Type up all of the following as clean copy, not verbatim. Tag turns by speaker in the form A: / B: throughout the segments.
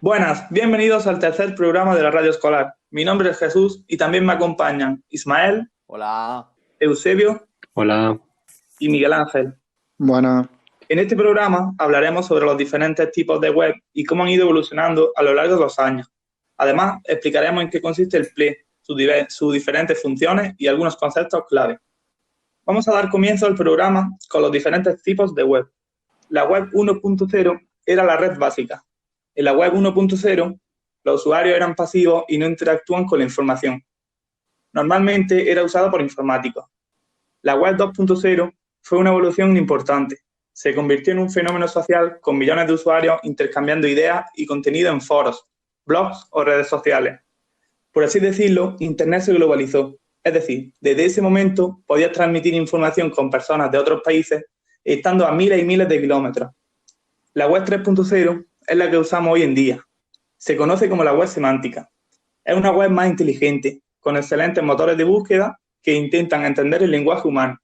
A: Buenas, bienvenidos al tercer programa de la radio escolar. Mi nombre es Jesús y también me acompañan Ismael,
B: Hola.
A: Eusebio
C: Hola.
A: y Miguel Ángel.
D: Buenas.
A: En este programa hablaremos sobre los diferentes tipos de web y cómo han ido evolucionando a lo largo de los años. Además, explicaremos en qué consiste el PLE, sus diferentes funciones y algunos conceptos clave. Vamos a dar comienzo al programa con los diferentes tipos de web. La web 1.0 era la red básica. En la web 1.0, los usuarios eran pasivos y no interactúan con la información. Normalmente era usada por informáticos. La web 2.0 fue una evolución importante. Se convirtió en un fenómeno social con millones de usuarios intercambiando ideas y contenido en foros, blogs o redes sociales. Por así decirlo, Internet se globalizó. Es decir, desde ese momento podías transmitir información con personas de otros países estando a miles y miles de kilómetros. La web 3.0 es la que usamos hoy en día. Se conoce como la web semántica. Es una web más inteligente, con excelentes motores de búsqueda que intentan entender el lenguaje humano.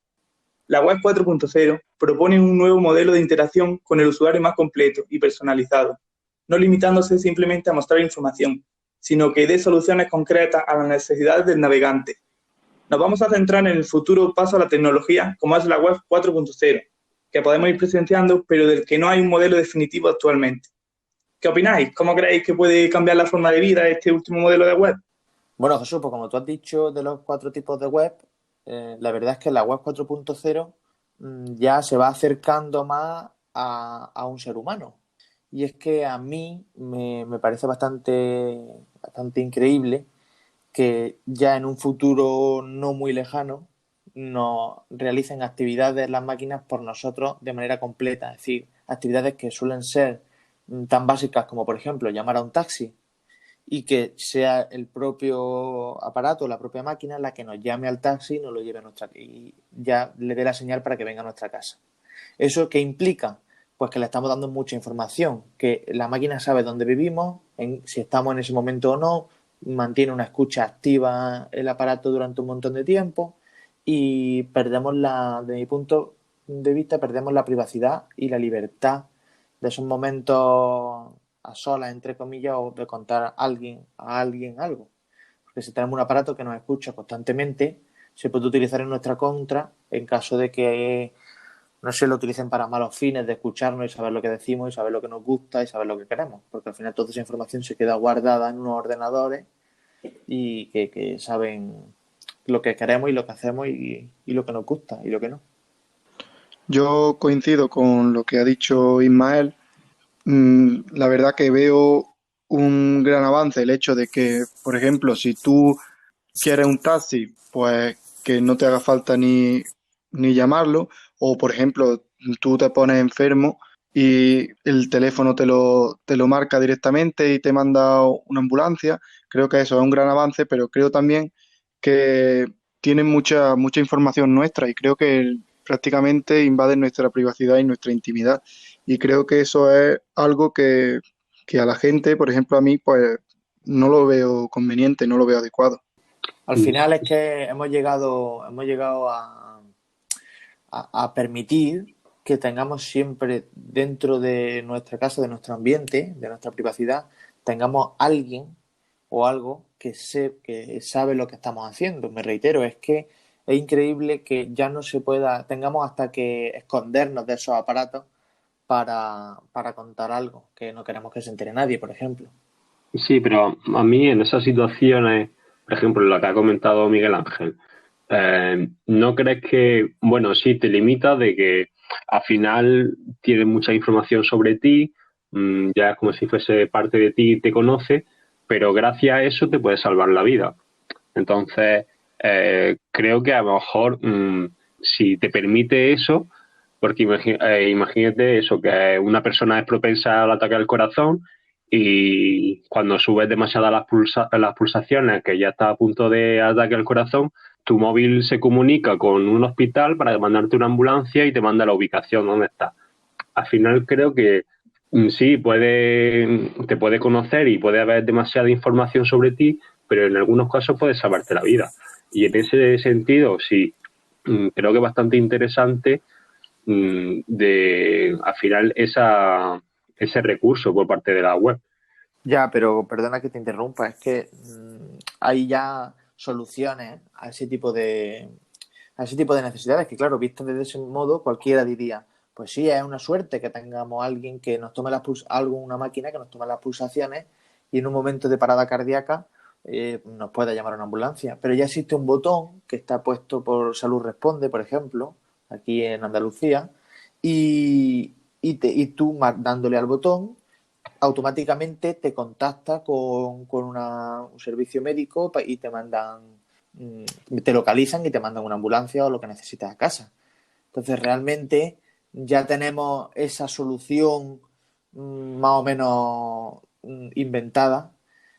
A: La web 4.0 propone un nuevo modelo de interacción con el usuario más completo y personalizado, no limitándose simplemente a mostrar información, sino que dé soluciones concretas a las necesidades del navegante. Nos vamos a centrar en el futuro paso a la tecnología, como es la web 4.0, que podemos ir presenciando, pero del que no hay un modelo definitivo actualmente. ¿Qué opináis? ¿Cómo creéis que puede cambiar la forma de vida este último modelo de web?
B: Bueno, Jesús, pues como tú has dicho de los 4 tipos de web, la verdad es que la web 4.0 ya se va acercando más a un ser humano. Y es que a mí me parece bastante increíble que ya en un futuro no muy lejano nos realicen actividades las máquinas por nosotros de manera completa. Es decir, actividades que suelen ser tan básicas como, por ejemplo, llamar a un taxi y que sea el propio aparato, la propia máquina, la que nos llame al taxi y nos lo lleve a nuestra y ya le dé la señal para que venga a nuestra casa. ¿Eso qué implica? Pues que le estamos dando mucha información, que la máquina sabe dónde vivimos, si estamos en ese momento o no, mantiene una escucha activa el aparato durante un montón de tiempo y perdemos de mi punto de vista, perdemos la privacidad y la libertad de esos momentos a solas, entre comillas, o de contar a alguien algo. Porque si tenemos un aparato que nos escucha constantemente, se puede utilizar en nuestra contra en caso de que no se lo utilicen para malos fines de escucharnos y saber lo que decimos y saber lo que nos gusta y saber lo que queremos. Porque al final toda esa información se queda guardada en unos ordenadores y que saben lo que queremos y lo que hacemos y lo que nos gusta y lo que no.
D: Yo coincido con lo que ha dicho Ismael. La verdad que veo un gran avance el hecho de que, por ejemplo, si tú quieres un taxi, pues que no te haga falta ni llamarlo, o por ejemplo, tú te pones enfermo y el teléfono te lo marca directamente y te manda una ambulancia. Creo que eso es un gran avance, pero creo también que tienen mucha información nuestra y creo que prácticamente invaden nuestra privacidad y nuestra intimidad. Y creo que eso es algo que a la gente, por ejemplo a mí, pues no lo veo conveniente, no lo veo adecuado.
B: Al final es que hemos llegado a permitir que tengamos siempre dentro de nuestra casa, de nuestro ambiente, de nuestra privacidad, tengamos alguien o algo que sabe lo que estamos haciendo. Me reitero, es que es increíble que ya no se pueda, tengamos hasta que escondernos de esos aparatos para contar algo que no queremos que se entere nadie, por ejemplo.
C: Sí, pero a mí en esas situaciones, por ejemplo, la que ha comentado Miguel Ángel, ¿no crees que, bueno, sí te limita de que al final tiene mucha información sobre ti, ya es como si fuese parte de ti y te conoce, pero gracias a eso te puede salvar la vida? Entonces, creo que a lo mejor si te permite eso, porque imagínate eso, que una persona es propensa al ataque al corazón y cuando subes demasiado las pulsaciones, que ya está a punto de ataque al corazón, tu móvil se comunica con un hospital para mandarte una ambulancia y te manda la ubicación donde está. Al final creo que sí, te puede conocer y puede haber demasiada información sobre ti, pero en algunos casos puede salvarte la vida. Y en ese sentido, sí, creo que es bastante interesante al final ese recurso por parte de la web.
B: Ya, pero perdona que te interrumpa, es que hay ya soluciones a ese tipo de necesidades que, claro, vistas desde ese modo, cualquiera diría, pues sí, es una suerte que tengamos alguien que nos tome una máquina que nos tome las pulsaciones y en un momento de parada cardíaca nos pueda llamar a una ambulancia. Pero ya existe un botón que está puesto por Salud Responde, por ejemplo, aquí en Andalucía, y tú dándole al botón automáticamente te contacta con un servicio médico y te mandan, te localizan y te mandan una ambulancia o lo que necesites a casa. Entonces, realmente ya tenemos esa solución más o menos inventada.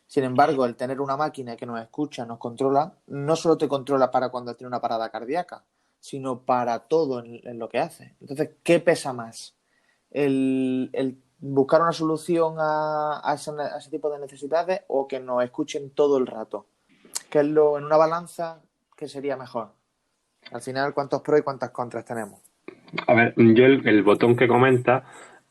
B: Sin embargo, el tener una máquina que nos escucha, nos controla, no solo te controla para cuando tiene una parada cardíaca, sino para todo en lo que hace. Entonces, ¿qué pesa más? El buscar una solución a ese tipo de necesidades o que nos escuchen todo el rato. ¿Qué es en una balanza, qué sería mejor? Al final, ¿cuántos pros y cuántas contras tenemos?
C: A ver, yo el botón que comenta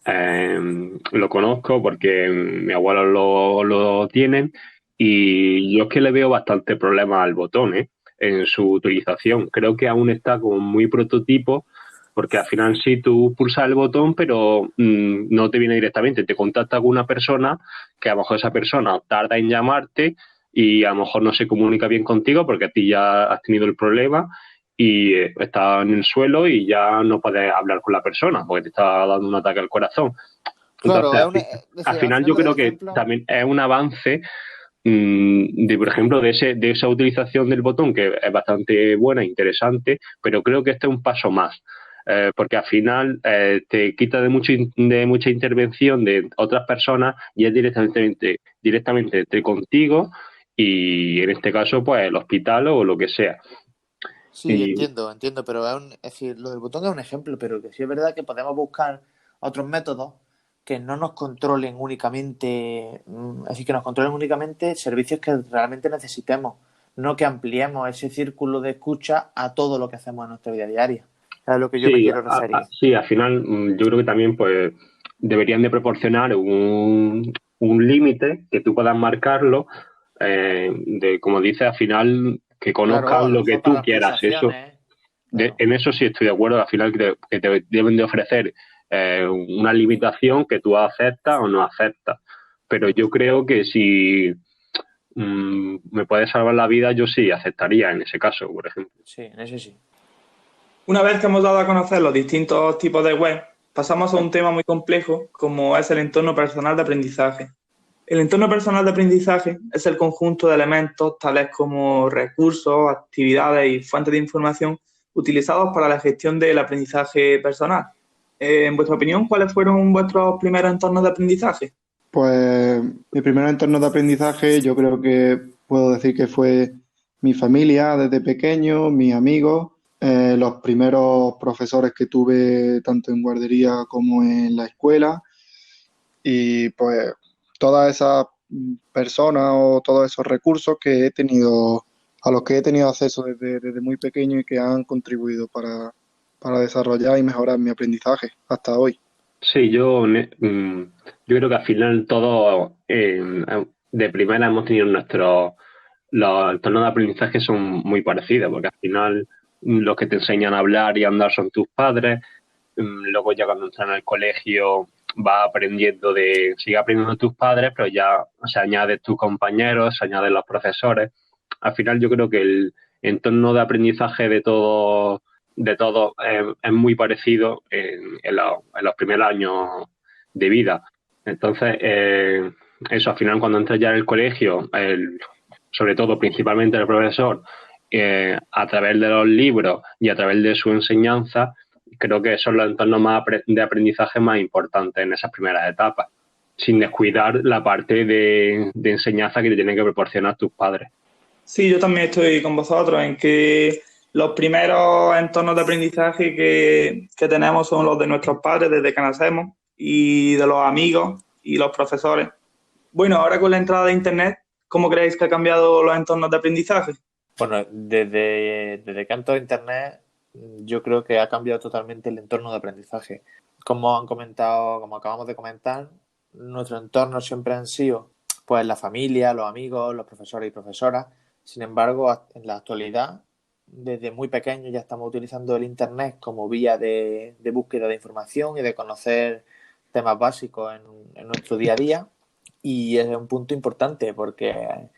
C: lo conozco porque mi abuelo lo tiene y yo es que le veo bastante problema al botón, en su utilización. Creo que aún está como muy prototipo porque al final sí tú pulsas el botón pero no te viene directamente, te contacta con una persona que a lo mejor esa persona tarda en llamarte y a lo mejor no se comunica bien contigo porque a ti ya has tenido el problema y está en el suelo y ya no puedes hablar con la persona porque te está dando un ataque al corazón.
B: Claro,
C: Entonces,
B: es
C: al
B: decir, al
C: final
B: final
C: yo
B: lo del
C: creo que
B: ejemplo,
C: también es un avance de, por ejemplo, de esa utilización del botón que es bastante buena, interesante, pero creo que este es un paso más. Porque al final te quita de mucha intervención de otras personas y es directamente entre contigo y en este caso pues el hospital o lo que sea.
B: sí,
C: Y
B: entiendo, pero es decir, lo del botón es un ejemplo, pero que sí es verdad que podemos buscar otros métodos que no nos controlen únicamente, es decir, que nos controlen únicamente servicios que realmente necesitemos, no que ampliemos ese círculo de escucha a todo lo que hacemos en nuestra vida diaria. Es a lo que yo me
C: sí,
B: quiero referir.
C: sí, al final yo creo que también pues deberían de proporcionar un límite que tú puedas marcarlo, de como dices, al final que
B: Claro, a
C: conozcan
B: lo
C: lo que
B: mejor para
C: tú
B: las
C: quieras. Eso,
B: pulsaciones, claro.
C: en eso sí estoy de acuerdo, al final que te deben de ofrecer una limitación que tú aceptas o no aceptas. Pero yo creo que si me puede salvar la vida, yo sí aceptaría en ese caso, por ejemplo.
B: Sí, en ese sí.
A: Una vez que hemos dado a conocer los distintos tipos de web, pasamos a un tema muy complejo como es el entorno personal de aprendizaje. El entorno personal de aprendizaje es el conjunto de elementos tales como recursos, actividades y fuentes de información utilizados para la gestión del aprendizaje personal. En vuestra opinión, ¿cuáles fueron vuestros primeros entornos de aprendizaje?
D: Pues mi primer entorno de aprendizaje yo creo que puedo decir que fue mi familia desde pequeño, mis amigos, los primeros profesores que tuve tanto en guardería como en la escuela y pues todas esas personas o todos esos recursos que he tenido, a los que he tenido acceso desde muy pequeño y que han contribuido para desarrollar y mejorar mi aprendizaje hasta hoy.
C: Sí, yo creo que al final todos de primera hemos tenido los entornos de aprendizaje son muy parecidos, porque al final los que te enseñan a hablar y a andar son tus padres, luego ya cuando entras en el colegio vas aprendiendo sigue aprendiendo tus padres, pero ya se añaden tus compañeros, se añaden los profesores. Al final yo creo que el entorno de aprendizaje de todo es muy parecido en los primeros años de vida. Entonces, eso al final cuando entras ya en el colegio, sobre todo principalmente el profesor, a través de los libros y a través de su enseñanza, creo que son los entornos de aprendizaje más importantes en esas primeras etapas, sin descuidar la parte de enseñanza que te tienen que proporcionar tus padres.
A: Sí, yo también estoy con vosotros en que los primeros entornos de aprendizaje que tenemos son los de nuestros padres desde que nacemos y de los amigos y los profesores. Bueno, ahora con la entrada de Internet, ¿cómo creéis que ha cambiado los entornos de aprendizaje?
B: Bueno, desde que ha entrado Internet, yo creo que ha cambiado totalmente el entorno de aprendizaje. Como han comentado, como acabamos de comentar, nuestros entornos siempre han sido pues la familia, los amigos, los profesores y profesoras. Sin embargo, en la actualidad, desde muy pequeños ya estamos utilizando el Internet como vía de búsqueda de información y de conocer temas básicos en nuestro día a día. Y es un punto importante porque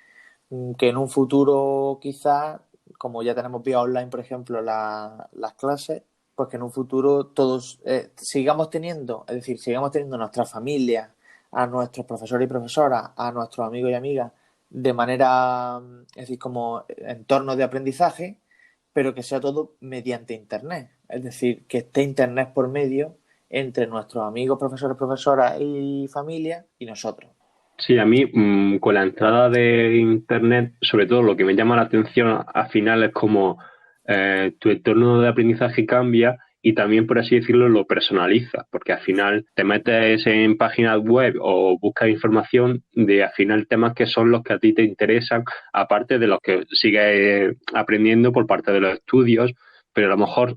B: que en un futuro quizás, como ya tenemos vía online, por ejemplo, las clases, pues que en un futuro todos sigamos teniendo, es decir, sigamos teniendo nuestras familias, a nuestros profesores y profesoras, a nuestros amigos y amigas, de manera, es decir, como entorno de aprendizaje, pero que sea todo mediante Internet. Es decir, que esté Internet por medio entre nuestros amigos, profesores, profesoras y familia y nosotros.
C: Sí, a mí con la entrada de Internet, sobre todo lo que me llama la atención al final es como tu entorno de aprendizaje cambia y también, por así decirlo, lo personaliza, porque al final te metes en páginas web o buscas información de al final temas que son los que a ti te interesan, aparte de los que sigues aprendiendo por parte de los estudios, pero a lo mejor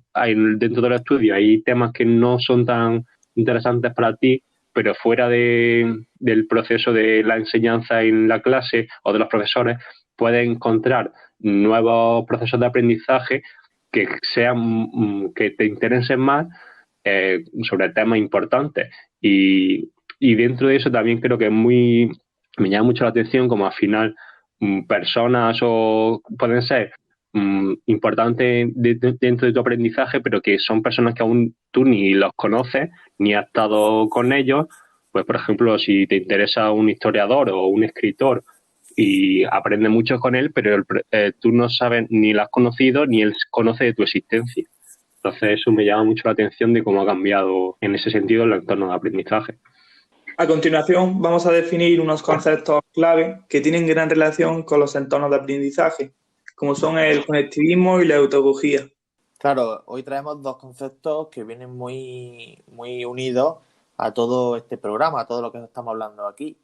C: dentro de los estudios hay temas que no son tan interesantes para ti, pero fuera del proceso de la enseñanza en la clase o de los profesores, puedes encontrar nuevos procesos de aprendizaje que que te interesen más sobre temas importantes. Y dentro de eso también creo que me llama mucho la atención como al final personas o pueden ser importantes dentro de tu aprendizaje, pero que son personas que aún tú ni los conoces, ni has estado con ellos. Pues, por ejemplo, si te interesa un historiador o un escritor y aprendes mucho con él, pero tú no sabes ni lo has conocido ni él conoce de tu existencia. Entonces, eso me llama mucho la atención de cómo ha cambiado en ese sentido el entorno de aprendizaje.
A: A continuación, vamos a definir unos conceptos clave que tienen gran relación con los entornos de aprendizaje, como son el conectivismo y la pedagogía.
B: Claro, hoy traemos dos conceptos que vienen muy, muy unidos a todo este programa, a todo lo que estamos hablando aquí.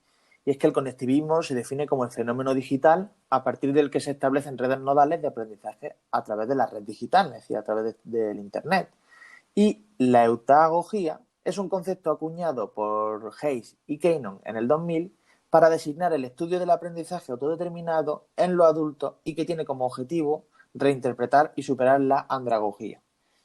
B: Y es que el conectivismo se define como el fenómeno digital a partir del que se establecen redes nodales de aprendizaje a través de la red digital, es decir, a través del Internet. Y la eutagogía es un concepto acuñado por Hayes y Cannon en el 2000 para designar el estudio del aprendizaje autodeterminado en los adultos y que tiene como objetivo reinterpretar y superar la andragogía.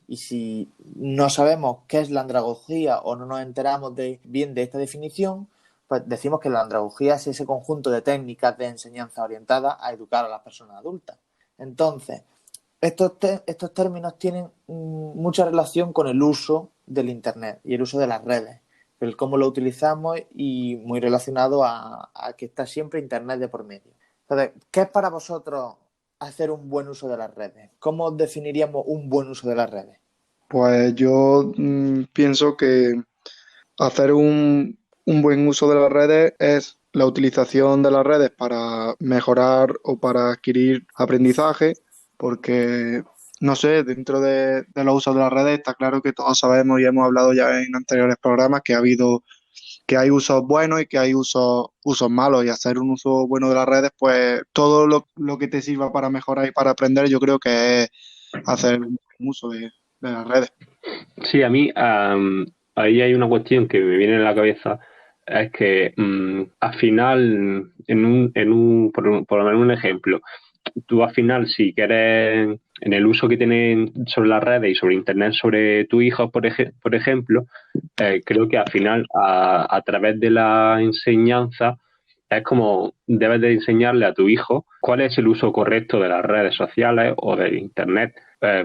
B: Y si no sabemos qué es la andragogía o no nos enteramos bien de esta definición, pues decimos que la andragogía es ese conjunto de técnicas de enseñanza orientada a educar a las personas adultas. Entonces, estos términos tienen mucha relación con el uso del Internet y el uso de las redes, el cómo lo utilizamos y muy relacionado a que está siempre Internet de por medio. Entonces, ¿qué es para vosotros hacer un buen uso de las redes? ¿Cómo definiríamos un buen uso de las redes?
D: Pues yo pienso que hacer un buen uso de las redes es la utilización de las redes para mejorar o para adquirir aprendizaje, porque, no sé, dentro de los usos de las redes está claro que todos sabemos y hemos hablado ya en anteriores programas que hay usos buenos y que hay usos malos, y hacer un uso bueno de las redes, pues todo lo que te sirva para mejorar y para aprender, yo creo que es hacer un buen uso de las redes.
C: Sí, a mí ahí hay una cuestión que me viene en la cabeza, es que al final, por lo menos un ejemplo, tú al final, si quieres, en el uso que tienen sobre las redes y sobre Internet sobre tu hijo, por ejemplo, creo que al final, a través de la enseñanza, es como debes de enseñarle a tu hijo cuál es el uso correcto de las redes sociales o de Internet,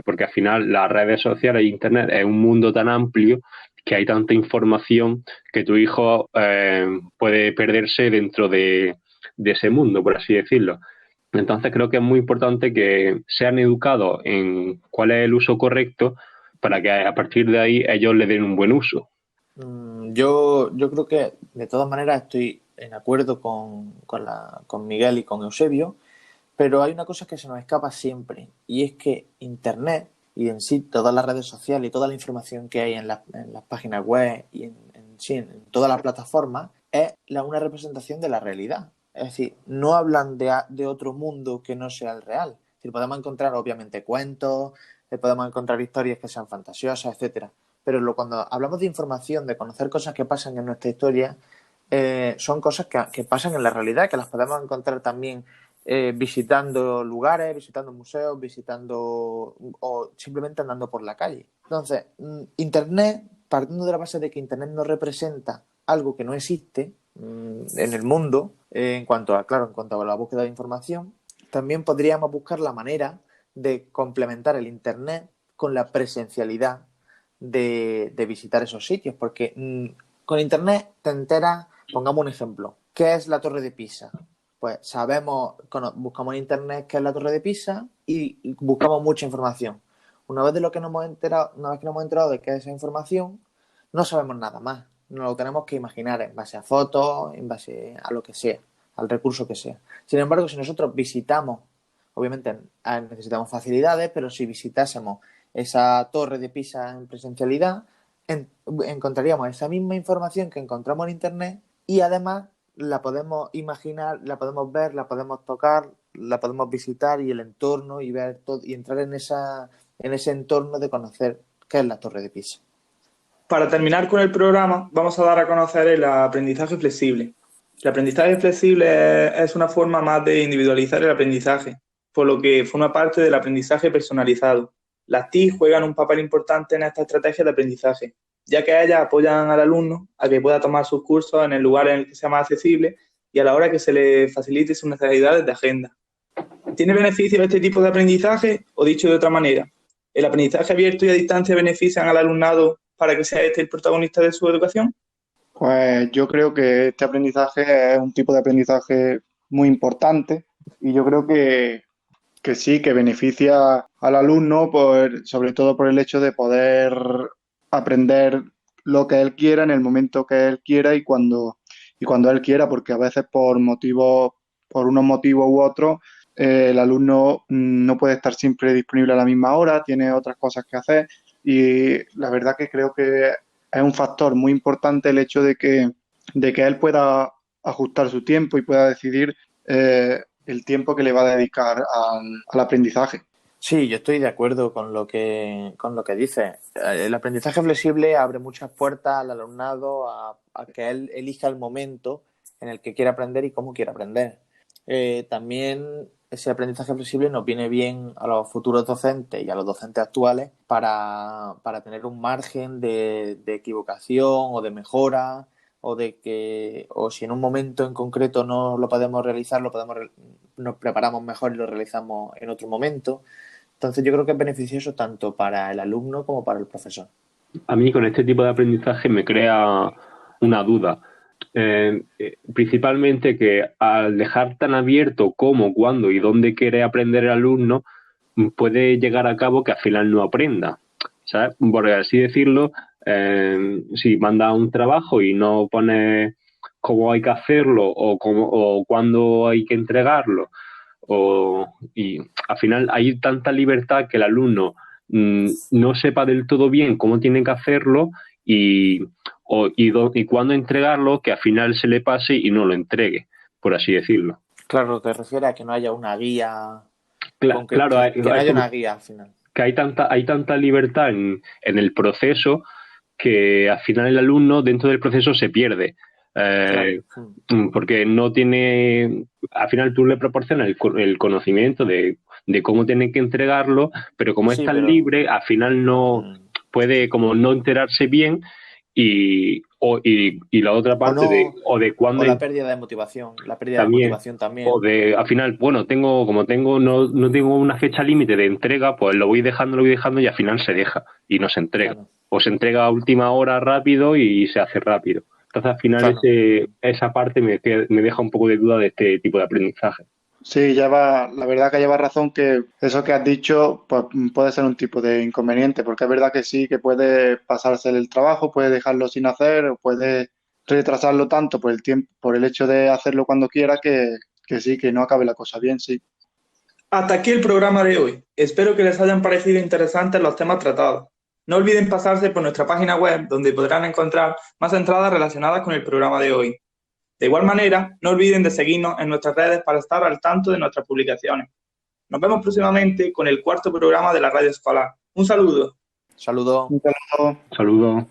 C: porque al final las redes sociales e Internet es un mundo tan amplio que hay tanta información que tu hijo puede perderse dentro de ese mundo, por así decirlo. Entonces creo que es muy importante que sean educados en cuál es el uso correcto para que a partir de ahí ellos le den un buen uso.
B: Yo creo que de todas maneras estoy en acuerdo con Miguel y con Eusebio, pero hay una cosa que se nos escapa siempre y es que Internet y en sí todas las redes sociales y toda la información que hay en las páginas web y en todas las plataformas es una representación de la realidad. Es decir, no hablan de otro mundo que no sea el real. Es decir, podemos encontrar obviamente cuentos, podemos encontrar historias que sean fantasiosas, etcétera. Pero cuando hablamos de información, de conocer cosas que pasan en nuestra historia, son cosas que pasan en la realidad, que las podemos encontrar también visitando lugares, visitando museos, visitando o simplemente andando por la calle. Entonces, Internet, partiendo de la base de que Internet no representa algo que no existe en el mundo, en cuanto a la búsqueda de información, también podríamos buscar la manera de complementar el Internet con la presencialidad de visitar esos sitios, porque con Internet te enteras, pongamos un ejemplo, ¿qué es la Torre de Pisa? Pues buscamos en Internet qué es la Torre de Pisa y buscamos mucha información. Una vez que nos hemos enterado de qué es esa información, no sabemos nada más. Nos lo tenemos que imaginar en base a fotos, en base a lo que sea, al recurso que sea. Sin embargo, si nosotros visitamos, obviamente necesitamos facilidades, pero si visitásemos esa Torre de Pisa en presencialidad, encontraríamos esa misma información que encontramos en Internet y además la podemos imaginar, la podemos ver, la podemos tocar, la podemos visitar y el entorno y ver todo y entrar en ese entorno de conocer qué es la Torre de Pisa.
A: Para terminar con el programa, vamos a dar a conocer el aprendizaje flexible. El aprendizaje flexible es una forma más de individualizar el aprendizaje, por lo que forma parte del aprendizaje personalizado. Las TIC juegan un papel importante en esta estrategia de aprendizaje, ya que ellas apoyan al alumno a que pueda tomar sus cursos en el lugar en el que sea más accesible y a la hora que se le facilite sus necesidades de agenda. ¿Tiene beneficio este tipo de aprendizaje? O dicho de otra manera, ¿el aprendizaje abierto y a distancia benefician al alumnado para que sea este el protagonista de su educación?
D: Pues yo creo que este aprendizaje es un tipo de aprendizaje muy importante y yo creo que sí, que beneficia al alumno, sobre todo por el hecho de poder aprender lo que él quiera en el momento que él quiera y cuando él quiera, porque a veces por unos motivos u otros, el alumno no puede estar siempre disponible a la misma hora, tiene otras cosas que hacer y la verdad que creo que es un factor muy importante el hecho de que él pueda ajustar su tiempo y pueda decidir el tiempo que le va a dedicar al aprendizaje.
B: Sí, yo estoy de acuerdo con lo que dices. El aprendizaje flexible abre muchas puertas al alumnado a que él elija el momento en el que quiere aprender y cómo quiere aprender. También ese aprendizaje flexible nos viene bien a los futuros docentes y a los docentes actuales para tener un margen de equivocación o de mejora o si en un momento en concreto no lo podemos realizar, nos preparamos mejor y lo realizamos en otro momento. Entonces yo creo que es beneficioso tanto para el alumno como para el profesor.
C: A mí con este tipo de aprendizaje me crea una duda. Principalmente que al dejar tan abierto cómo, cuándo y dónde quiere aprender el alumno, puede llegar a cabo que al final no aprenda, ¿sabes? Por así decirlo, si manda un trabajo y no pone cómo hay que hacerlo o cuándo hay que entregarlo, y al final hay tanta libertad que el alumno no sepa del todo bien cómo tiene que hacerlo y cuándo entregarlo, que al final se le pase y no lo entregue, por así decirlo.
B: Claro, te refieres a que no haya una guía
C: Claro,
B: que no haya una guía al final.
C: Que hay tanta libertad en el proceso que al final el alumno dentro del proceso se pierde. Claro. Porque no tiene, al final tú le proporcionas el conocimiento de cómo tiene que entregarlo, pero como es tan libre, al final no puede como no enterarse bien y la otra parte de cuándo...
B: O la pérdida de motivación, también.
C: O al final, bueno, no tengo una fecha límite de entrega, pues lo voy dejando y al final se deja y no se entrega. Claro. O se entrega a última hora rápido y se hace rápido. Entonces, al final, esa parte me deja un poco de duda de este tipo de aprendizaje.
D: Sí, la verdad que llevas razón que eso que has dicho pues, puede ser un tipo de inconveniente, porque es verdad que sí, que puede pasarse el trabajo, puede dejarlo sin hacer o puede retrasarlo tanto por el tiempo, por el hecho de hacerlo cuando quiera que sí, que no acabe la cosa bien, sí.
A: Hasta aquí el programa de hoy. Espero que les hayan parecido interesantes los temas tratados. No olviden pasarse por nuestra página web, donde podrán encontrar más entradas relacionadas con el programa de hoy. De igual manera, no olviden de seguirnos en nuestras redes para estar al tanto de nuestras publicaciones. Nos vemos próximamente con el 4º programa de la Radio Escolar. Un saludo.
B: Saludo.
D: Un saludo.
C: Saludo.